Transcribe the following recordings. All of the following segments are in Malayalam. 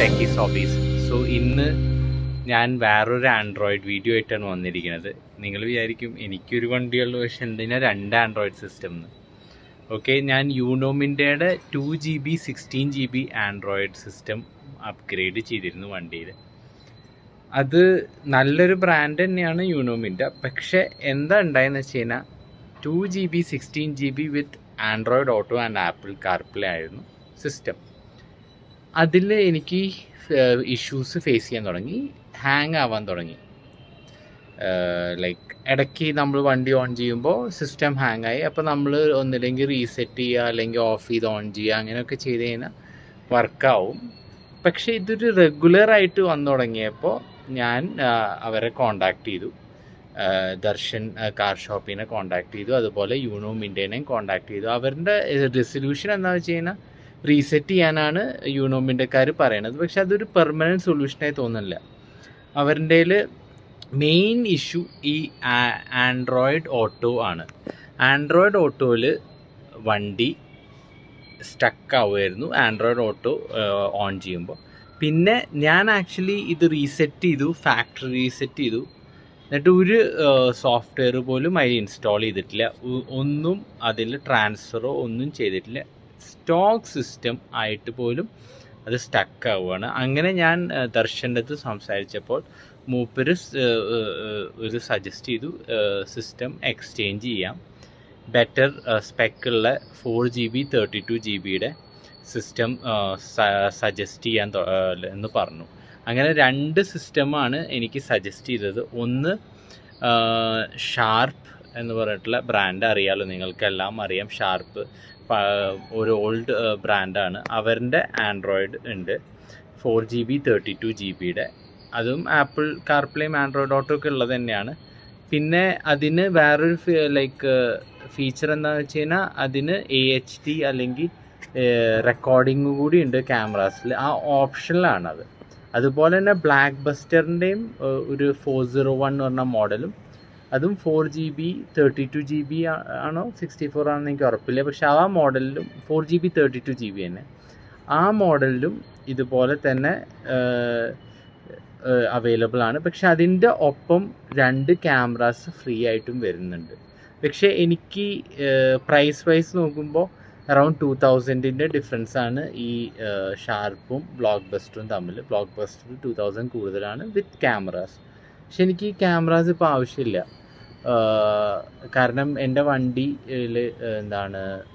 Techies hobbies. സോ ഇന്ന് ഞാൻ വേറൊരു ആൻഡ്രോയിഡ് വീഡിയോ ആയിട്ടാണ് വന്നിരിക്കുന്നത്. നിങ്ങൾ വിചാരിക്കും എനിക്കൊരു വണ്ടിയുള്ള, പക്ഷെ എന്തിനാ 2 ആൻഡ്രോയിഡ് സിസ്റ്റം എന്ന്. ഓക്കെ, ഞാൻ യൂണോ മിൻഡയുടെ 2GB 16GB Android system upgrade ചെയ്തിരുന്നു വണ്ടിയിൽ. അത് നല്ലൊരു ബ്രാൻഡ് തന്നെയാണ് യൂണോ മിൻഡ. പക്ഷേ എന്താ ഉണ്ടായെന്ന് വെച്ച് കഴിഞ്ഞാൽ 2GB 16GB with Android auto and apple CarPlay ആയിരുന്നു സിസ്റ്റം. അതിൽ എനിക്ക് ഇഷ്യൂസ് ഫേസ് ചെയ്യാൻ തുടങ്ങി, ഹാങ് ആവാൻ തുടങ്ങി. ലൈക്ക് ഇടയ്ക്ക് നമ്മൾ വണ്ടി ഓൺ ചെയ്യുമ്പോൾ സിസ്റ്റം ഹാങ് ആയി. അപ്പോൾ നമ്മൾ ഒന്നില്ലെങ്കിൽ റീസെറ്റ് ചെയ്യുക, അല്ലെങ്കിൽ ഓഫ് ചെയ്ത് ഓൺ ചെയ്യുക, അങ്ങനെയൊക്കെ ചെയ്ത് കഴിഞ്ഞാൽ വർക്കാവും. പക്ഷേ ഇതൊരു റെഗുലറായിട്ട് വന്നു തുടങ്ങിയപ്പോൾ ഞാൻ അവരെ കോണ്ടാക്ട് ചെയ്തു. ദർശൻ കാർ ഷോപ്പിനെ കോണ്ടാക്ട് ചെയ്തു, അതുപോലെ യൂണോ മിൻഡേനെയും കോണ്ടാക്ട് ചെയ്തു. അവരുടെ റെസൊല്യൂഷൻ എന്താണെന്ന് വെച്ച് കഴിഞ്ഞാൽ റീസെറ്റ് ചെയ്യാനാണ് യൂണോ മിൻഡക്കാർ പറയണത്. പക്ഷെ അതൊരു പെർമനൻറ്റ് സൊല്യൂഷനായി തോന്നുന്നില്ല. അവരുടെ മെയിൻ ഇഷ്യൂ ഈ ആൻഡ്രോയിഡ് ഓട്ടോ ആണ്. ആൻഡ്രോയിഡ് ഓട്ടോയിൽ വണ്ടി സ്റ്റക്ക് ആവുമായിരുന്നു ആൻഡ്രോയിഡ് ഓട്ടോ ഓൺ ചെയ്യുമ്പോൾ. പിന്നെ ഞാൻ ആക്ച്വലി ഇത് റീസെറ്റ് ചെയ്തു, ഫാക്ടറി റീസെറ്റ് ചെയ്തു. എന്നിട്ട് ഒരു സോഫ്റ്റ്വെയർ പോലും അതിൽ ഇൻസ്റ്റാൾ ചെയ്തിട്ടില്ല, ഒന്നും അതിൽ ട്രാൻസ്ഫറോ ഒന്നും ചെയ്തിട്ടില്ല. സ്റ്റോക്ക് സിസ്റ്റം ആയിട്ട് പോലും അത് സ്റ്റക്ക് ആവുകയാണ്. അങ്ങനെ ഞാൻ ദർശൻ്റെ അടുത്ത് സംസാരിച്ചപ്പോൾ മൂപ്പര് ഒരു സജസ്റ്റ് ചെയ്തു, സിസ്റ്റം എക്സ്ചേഞ്ച് ചെയ്യാം, ബെറ്റർ സ്പെക്കുള്ള 4GB 32GBയുടെ സിസ്റ്റം സജസ്റ്റ് ചെയ്യാൻ എന്ന് പറഞ്ഞു. അങ്ങനെ 2 സിസ്റ്റമാണ് എനിക്ക് സജസ്റ്റ് ചെയ്തത്. ഒന്ന് ഷാർപ്പ് എന്ന് പറഞ്ഞിട്ടുള്ള ബ്രാൻഡ്, അറിയാമല്ലോ, നിങ്ങൾക്കെല്ലാം അറിയാം. ഷാർപ്പ് ഒരു ഓൾഡ് ബ്രാൻഡാണ്. അവരുടെ ആൻഡ്രോയിഡ് ഉണ്ട് 4GB 32GBയുടെ. അതും ആപ്പിൾ കാർപ്ലേയും ആൻഡ്രോയിഡ് ഓട്ടോ ഒക്കെ ഉള്ളത് തന്നെയാണ്. പിന്നെ അതിന് വേറൊരു ഫീച്ചർ എന്താണെന്ന് വെച്ച് കഴിഞ്ഞാൽ അതിന് AHD അല്ലെങ്കിൽ റെക്കോർഡിങ് കൂടി ഉണ്ട് ക്യാമറാസിൽ. ആ ഓപ്ഷനിലാണത്. അതുപോലെ തന്നെ ബ്ലാക്ക് ബസ്റ്ററിൻ്റെയും ഒരു 401 എന്ന് പറഞ്ഞ മോഡലും, അതും 4GB 32GB ആണോ 64 ആണെന്ന് എനിക്ക് ഉറപ്പില്ല. പക്ഷെ ആ മോഡലിലും 4GB 32GB തന്നെ, ആ മോഡലിലും ഇതുപോലെ തന്നെ അവൈലബിൾ ആണ്. പക്ഷെ അതിൻ്റെ ഒപ്പം 2 ക്യാമറാസ് ഫ്രീ ആയിട്ടും വരുന്നുണ്ട്. പക്ഷേ എനിക്ക് പ്രൈസ് വൈസ് നോക്കുമ്പോൾ അറൗണ്ട് 2000-ൻ്റെ ഡിഫറൻസാണ് ഈ ഷാർപ്പും ബ്ലോക്ക് ബസ്റ്ററും തമ്മിൽ. ബ്ലോക്ക് ബസ്റ്റർ 2000 കൂടുതലാണ് വിത്ത് ക്യാമറാസ്. പക്ഷെ എനിക്ക് ഈ ക്യാമറാസ് ഇപ്പോൾ ആവശ്യമില്ല. കാരണം എൻ്റെ വണ്ടിയിൽ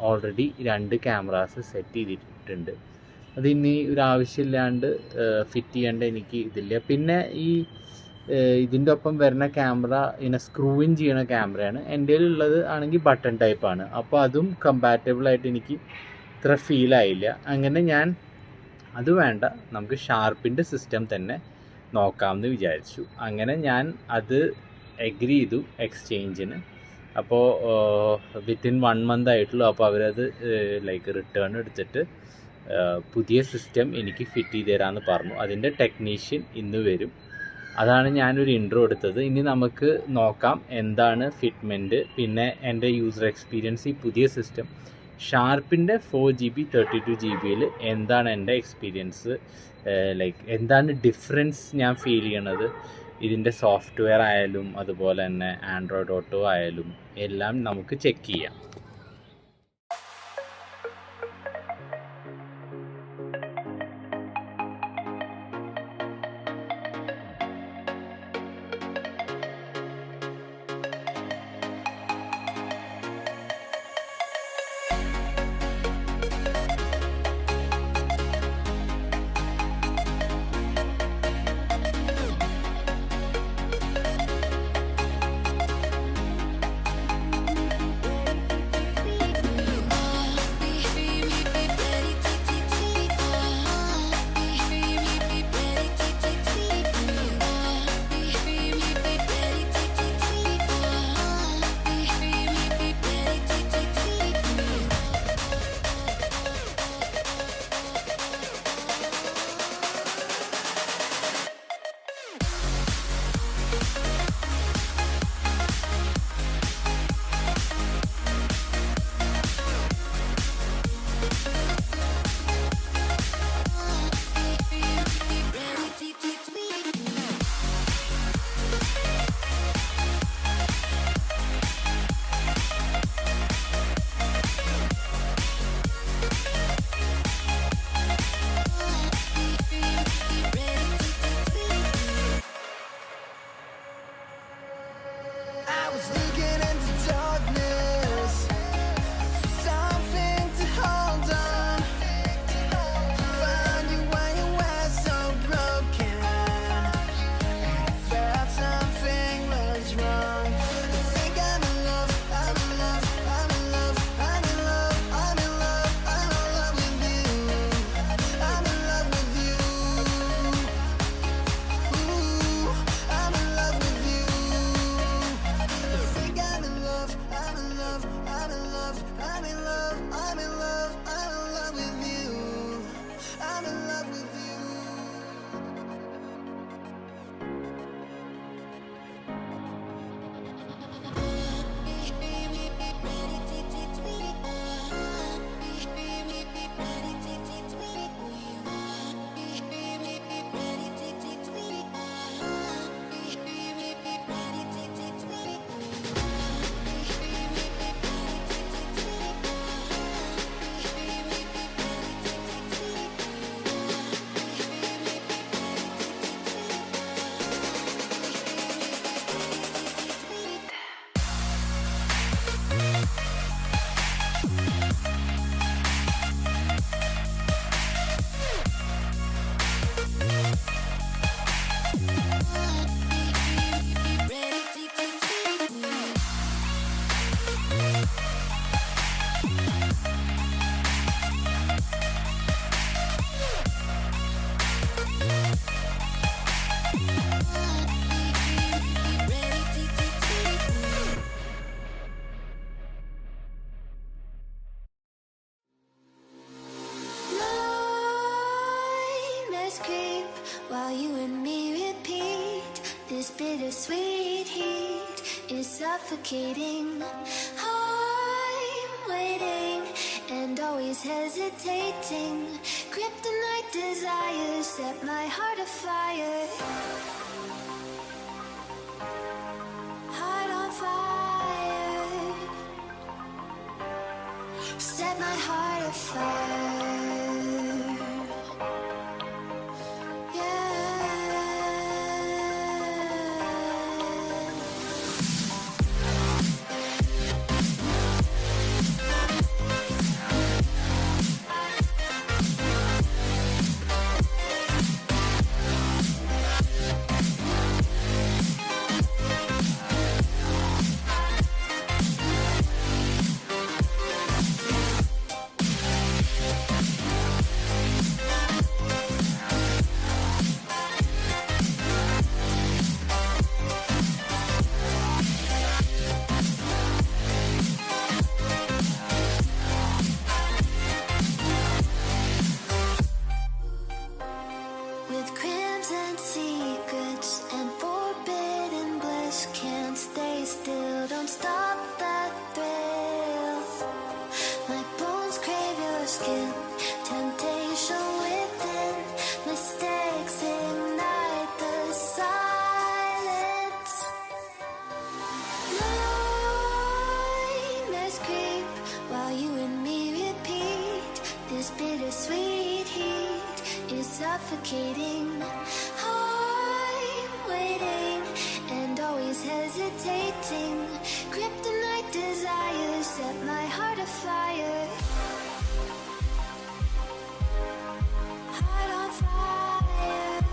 ഓൾറെഡി 2 ക്യാമറാസ് സെറ്റ് ചെയ്തിട്ടുണ്ട്. അതിനി ഒരു ആവശ്യമില്ലാണ്ട് ഫിറ്റ് ചെയ്യേണ്ട എനിക്ക് ഇതില്ല. പിന്നെ ഇതിൻ്റെ ഒപ്പം വരുന്ന ക്യാമറ സ്ക്രൂ ഇൻ ചെയ്യണ ക്യാമറയാണ്. എൻ്റെ ഉള്ളത് ആണെങ്കിൽ ബട്ടൺ ടൈപ്പാണ്. അപ്പോൾ അതും കമ്പാറ്റബിളായിട്ട് എനിക്ക് ഇത്ര ഫീലായില്ല. അങ്ങനെ ഞാൻ അത് വേണ്ട, നമുക്ക് ഷാർപ്പിൻ്റെ സിസ്റ്റം തന്നെ നോക്കാമെന്ന് വിചാരിച്ചു. അങ്ങനെ ഞാൻ അത് എഗ്രി ചെയ്തു എക്സ്ചേഞ്ചിന്. അപ്പോൾ വിത്തിൻ 1 month ആയിട്ടുള്ളൂ. അപ്പോൾ അവരത് റിട്ടേൺ എടുത്തിട്ട് പുതിയ സിസ്റ്റം എനിക്ക് ഫിറ്റ് ചെയ്ത് തരാമെന്ന് പറഞ്ഞു. അതിൻ്റെ ടെക്നീഷ്യൻ ഇന്ന് വരും. അതാണ് ഞാനൊരു ഇൻട്രോ എടുത്തത്. ഇനി നമുക്ക് നോക്കാം എന്താണ് ഫിറ്റ്മെൻറ്റ്, പിന്നെ എൻ്റെ യൂസർ എക്സ്പീരിയൻസ് ഈ പുതിയ സിസ്റ്റം ഷാർപ്പിൻ്റെ 4GB 32GBയിൽ എന്താണ് എൻ്റെ എക്സ്പീരിയൻസ്, എന്താണ് ഡിഫറൻസ് ഞാൻ ഫീൽ ചെയ്യണത്. ഇതിൻ്റെ സോഫ്റ്റ്വെയർ ആയാലും അതുപോലെ തന്നെ ആൻഡ്രോയിഡ് ഓട്ടോ ആയാലും എല്ലാം നമുക്ക് ചെക്ക് ചെയ്യാം. Nightmares creep while you and me repeat. This bittersweet heat is suffocating. I'm waiting and always hesitating. Kryptonite desires set my heart afire. Heart on fire. Set my heart afire. Suffocating. I'm waiting and always hesitating. Kryptonite desires set my heart afire. Heart on fire.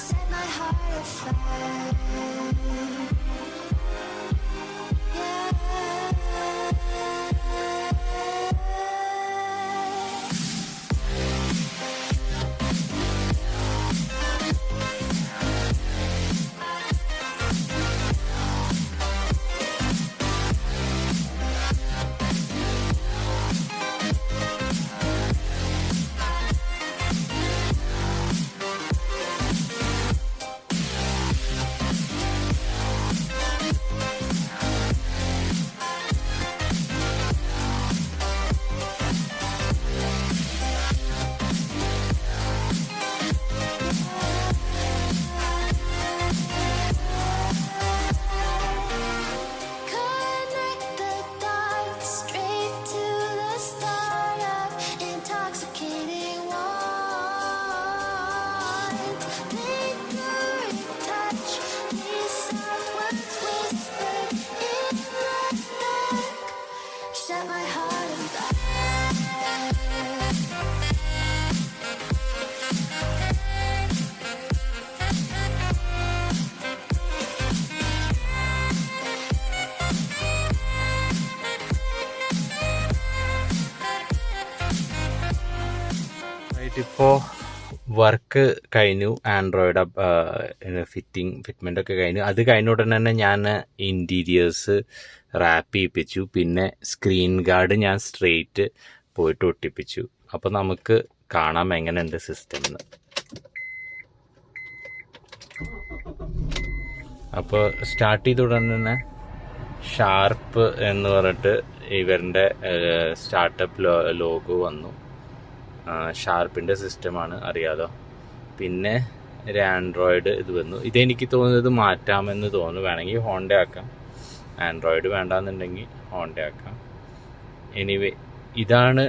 Set my heart afire. ഇപ്പോൾ വർക്ക് കഴിഞ്ഞു, ആൻഡ്രോയിഡ് ഫിറ്റ്മെൻ്റ് ഒക്കെ കഴിഞ്ഞു. അത് കഴിഞ്ഞ ഉടനെ തന്നെ ഞാൻ ഇൻറ്റീരിയേഴ്സ് റാപ്പ് ചെയ്യിപ്പിച്ചു. പിന്നെ സ്ക്രീൻ ഗാർഡ് ഞാൻ സ്ട്രെയിറ്റ് പോയിട്ട് ഒട്ടിപ്പിച്ചു. അപ്പോൾ നമുക്ക് കാണാം എങ്ങനെയുണ്ട് സിസ്റ്റം എന്ന്. അപ്പോൾ സ്റ്റാർട്ട് ചെയ്ത ഉടനെ തന്നെ ഷാർപ്പ് എന്ന് പറഞ്ഞിട്ട് ഇവരുടെ സ്റ്റാർട്ടപ്പ് ലോഗോ വന്നു. ഷാർപ്പിൻ്റെ സിസ്റ്റമാണ്, അറിയാലോ. പിന്നെ ഒരു ആൻഡ്രോയിഡ് ഇത് വന്നു. ഇതെനിക്ക് തോന്നുന്നത് മാറ്റാമെന്ന് തോന്നുന്നു. വേണമെങ്കിൽ ഹോണ്ട ആക്കാം, ആൻഡ്രോയിഡ് വേണ്ടാന്നുണ്ടെങ്കിൽ ഹോണ്ട ആക്കാം. എനിവേ, ഇതാണ്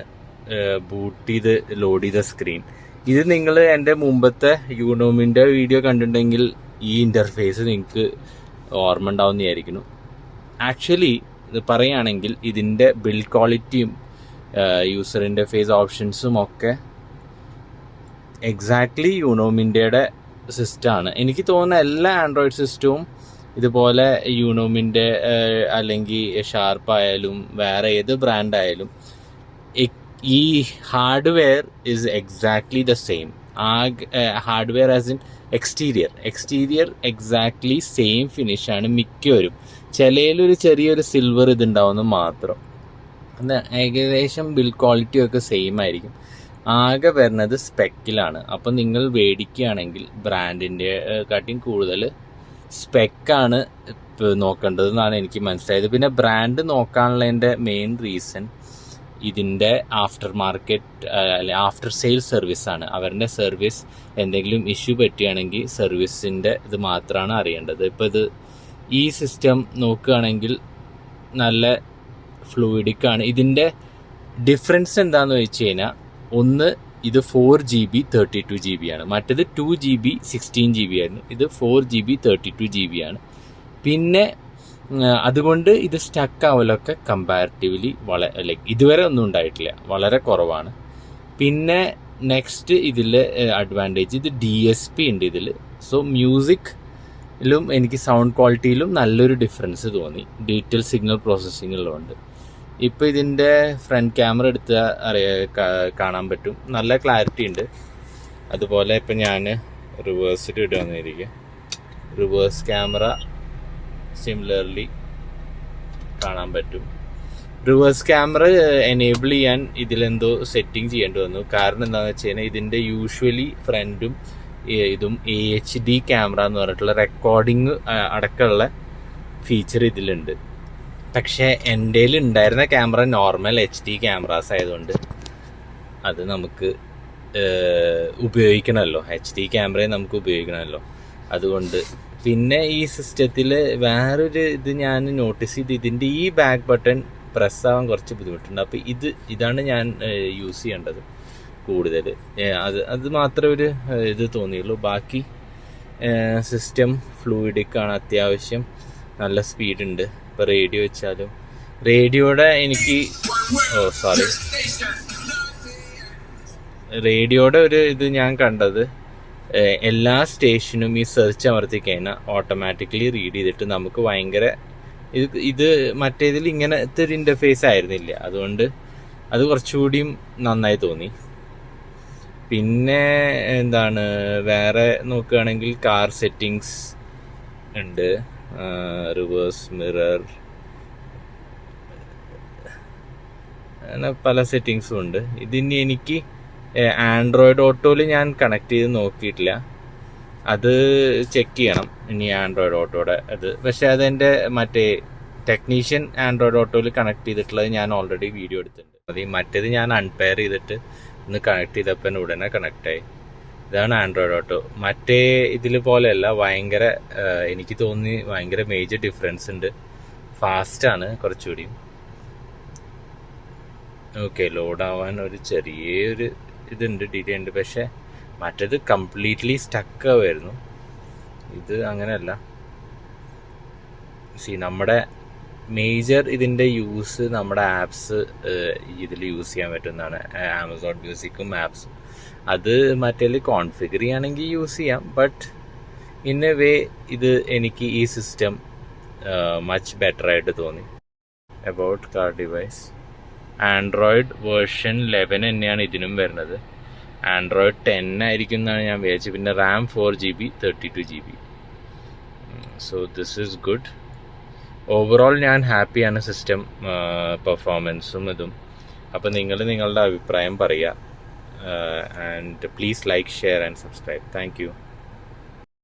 ബൂട്ട് ചെയ്ത് ലോഡ് ചെയ്ത സ്ക്രീൻ. ഇത് നിങ്ങൾ എൻ്റെ മുമ്പത്തെ യൂണോമിൻ്റെ വീഡിയോ കണ്ടിട്ടുണ്ടെങ്കിൽ ഈ ഇൻ്റർഫേസ് നിങ്ങൾക്ക് ഓർമ്മ ഉണ്ടാവുമെന്ന് വിചാരിക്കുന്നു. ആക്ച്വലി ഇത് പറയുകയാണെങ്കിൽ ഇതിൻ്റെ ബിൽഡ് ക്വാളിറ്റിയും യൂസർ ഇൻ്റർഫേസ് ഓപ്ഷൻസും ഒക്കെ എക്സാക്ട്ലി യൂണോമിൻ്റെയുടെ സിസ്റ്റമാണ്. എനിക്ക് തോന്നുന്ന എല്ലാ ആൻഡ്രോയിഡ് സിസ്റ്റവും ഇതുപോലെ യൂണോമിൻ്റെ അല്ലെങ്കിൽ ഷാർപ്പ് ആയാലും വേറെ ഏത് ബ്രാൻഡ് ആയാലും ഈ hardware is exactly the same. ആ hardware as in exterior exactly same ഫിനിഷാണ് മിക്കവരും. ചിലയിലൊരു ചെറിയൊരു സിൽവർ ഇതുണ്ടാവുമെന്ന് മാത്രം. ഏകദേശം ബിൽഡ് ക്വാളിറ്റി ഒക്കെ സെയിം ആയിരിക്കും. ആകെ വരുന്നത് സ്പെക്കിലാണ്. അപ്പം നിങ്ങൾ മേടിക്കുകയാണെങ്കിൽ ബ്രാൻഡിൻ്റെ കാട്ടിയും കൂടുതൽ സ്പെക്കാണ് നോക്കേണ്ടതെന്നാണ് എനിക്ക് മനസ്സിലായത്. പിന്നെ ബ്രാൻഡ് നോക്കാനുള്ളതിൻ്റെ മെയിൻ റീസൺ ഇതിൻ്റെ ആഫ്റ്റർ മാർക്കറ്റ് അല്ലെ ആഫ്റ്റർ സെയിൽ സർവീസാണ്. അവരുടെ സർവീസ് എന്തെങ്കിലും ഇഷ്യൂ പറ്റുകയാണെങ്കിൽ സർവീസിൻ്റെ ഇത് മാത്രമാണ് അറിയേണ്ടത്. ഇപ്പോൾ ഇത് ഈ സിസ്റ്റം നോക്കുകയാണെങ്കിൽ നല്ല ഫ്ലൂയിഡിക്കാണ്. ഇതിൻ്റെ ഡിഫറൻസ് എന്താണെന്ന് വെച്ച് കഴിഞ്ഞാൽ, ഒന്ന് ഇത് 4GB 32GB ആണ്, മറ്റേത് 2GB 16GB ആയിരുന്നു, ഇത് 4GB 32GB ആണ്. പിന്നെ അതുകൊണ്ട് ഇത് സ്റ്റക്ക് ആവലൊക്കെ കമ്പാരിറ്റീവ്ലി ലൈക്ക് ഇതുവരെ ഒന്നും ഉണ്ടായിട്ടില്ല, വളരെ കുറവാണ്. പിന്നെ നെക്സ്റ്റ് ഇതിൽ അഡ്വാൻറ്റേജ് ഇത് DSP ഉണ്ട് ഇതിൽ. സോ മ്യൂസിക്കിലും എനിക്ക് സൗണ്ട് ക്വാളിറ്റിയിലും നല്ലൊരു ഡിഫറൻസ് തോന്നി, ഡിജിറ്റൽ സിഗ്നൽ പ്രോസസ്സിങ്ങിലുണ്ട്. ഇപ്പോൾ ഇതിൻ്റെ ഫ്രണ്ട് ക്യാമറ എടുത്താൽ കാണാൻ പറ്റും, നല്ല ക്ലാരിറ്റി ഉണ്ട്. അതുപോലെ ഇപ്പം ഞാൻ റിവേഴ്സിൽ ഇടുകയെന്നിരിക്കുക, റിവേഴ്സ് ക്യാമറ സിമിലർലി കാണാൻ പറ്റും. റിവേഴ്സ് ക്യാമറ എനേബിൾ ചെയ്യാൻ ഇതിലെന്തോ സെറ്റിംഗ് ചെയ്യേണ്ടി വന്നു. കാരണം എന്താണെന്ന് വെച്ച് കഴിഞ്ഞാൽ ഇതിൻ്റെ യൂഷ്വലി ഫ്രണ്ടും ഇതും HD ക്യാമറ എന്ന് പറഞ്ഞിട്ടുള്ള റെക്കോർഡിങ് അടക്കമുള്ള ഫീച്ചർ ഇതിലുണ്ട്. പക്ഷേ എൻ്റെ ഉണ്ടായിരുന്ന ക്യാമറ നോർമൽ HD ക്യാമറാസ് ആയതുകൊണ്ട് അത് നമുക്ക് ഉപയോഗിക്കണമല്ലോ, HD ക്യാമറയെ നമുക്ക് ഉപയോഗിക്കണമല്ലോ. അതുകൊണ്ട് പിന്നെ ഈ സിസ്റ്റത്തിൽ വേറൊരു ഇത് ഞാൻ നോട്ടീസ് ചെയ്ത്, ഇതിൻ്റെ ഈ ബാക്ക് ബട്ടൺ പ്രസ് ആവാൻ കുറച്ച് ബുദ്ധിമുട്ടുണ്ട്. അപ്പോൾ ഇതാണ് ഞാൻ യൂസ് ചെയ്യേണ്ടത് കൂടുതൽ. അത് മാത്രമേ ഒരു ഇത് തോന്നിയുള്ളൂ. ബാക്കി സിസ്റ്റം ഫ്ലൂയിഡിക്കാണ്, അത്യാവശ്യം നല്ല സ്പീഡുണ്ട്. ഇപ്പോൾ റേഡിയോ വെച്ചാലും റേഡിയോയുടെ റേഡിയോയുടെ ഒരു ഇത് ഞാൻ കണ്ടത്, എല്ലാ സ്റ്റേഷനും ഈ സെർച്ച് അമർത്തി കഴിഞ്ഞാൽ ഓട്ടോമാറ്റിക്കലി റീഡ് ചെയ്തിട്ട് നമുക്ക് ഭയങ്കര ഇത് മറ്റേതിൽ ഇങ്ങനത്തെ ഒരു ഇൻ്റർഫേസ് ആയിരുന്നില്ല. അതുകൊണ്ട് അത് കുറച്ചുകൂടിയും നന്നായി തോന്നി. പിന്നെ എന്താണ് വേറെ നോക്കുകയാണെങ്കിൽ കാർ സെറ്റിങ്സ് ഉണ്ട്, റിവേഴ്സ് മിറർ, അങ്ങനെ പല സെറ്റിങ്സും ഉണ്ട്. ഇതിന് എനിക്ക് ആൻഡ്രോയിഡ് ഓട്ടോയിൽ ഞാൻ കണക്ട് ചെയ്ത് നോക്കിയിട്ടില്ല, അത് ചെക്ക് ചെയ്യണം ഇനി ആൻഡ്രോയിഡ് ഓട്ടോയുടെ അത്. പക്ഷേ അതെൻ്റെ മറ്റേ ടെക്നീഷ്യൻ ആൻഡ്രോയിഡ് ഓട്ടോയിൽ കണക്ട് ചെയ്തിട്ടുള്ളത് ഞാൻ ഓൾറെഡി വീഡിയോ എടുത്തിട്ടുണ്ട്. അത് മറ്റേത് ഞാൻ അൺപെയർ ചെയ്തിട്ട് ഒന്ന് കണക്ട് ചെയ്തപ്പോൾ തന്നെ ഉടനെ കണക്റ്റായി. ഇതാണ് ആൻഡ്രോയിഡ് ഓട്ടോ. മറ്റേ ഇതിൽ പോലെയല്ല, ഭയങ്കര എനിക്ക് തോന്നി ഭയങ്കര മേജർ ഡിഫറൻസ് ഉണ്ട്. ഫാസ്റ്റാണ് കുറച്ചുകൂടി. ഓക്കെ, ലോഡാവാൻ ഒരു ചെറിയൊരു ഇതുണ്ട്, ഡിലേ ഉണ്ട്. പക്ഷേ മറ്റേത് കംപ്ലീറ്റ്ലി സ്റ്റക്ക് ആവുമായിരുന്നു, ഇത് അങ്ങനെയല്ല. നമ്മുടെ മേജർ ഇതിൻ്റെ യൂസ് നമ്മുടെ ആപ്സ് ഇതിൽ യൂസ് ചെയ്യാൻ പറ്റുന്നതാണ്, ആമസോൺ മ്യൂസിക്കും ആപ്സും. അത് മറ്റേതിൽ കോൺഫിഗർ ചെയ്യുകയാണെങ്കിൽ യൂസ് ചെയ്യാം. ബട്ട് ഇൻ എ വേ ഇത് എനിക്ക് ഈ സിസ്റ്റം മച്ച് ബെറ്റർ ആയിട്ട് തോന്നി. About car device, Android version 11 തന്നെയാണ് ഇതിനും വരുന്നത്. ആൻഡ്രോയിഡ് 10 ആയിരിക്കും എന്നാണ് ഞാൻ വിചാരിച്ചത്. പിന്നെ Ram 4GB 32GB. So this is good. Overall ഞാൻ ഹാപ്പിയാണ് സിസ്റ്റം പെർഫോമൻസും ഇതും. അപ്പോൾ നിങ്ങളുടെ അഭിപ്രായം പറയുക. And please like, share and subscribe. Thank you.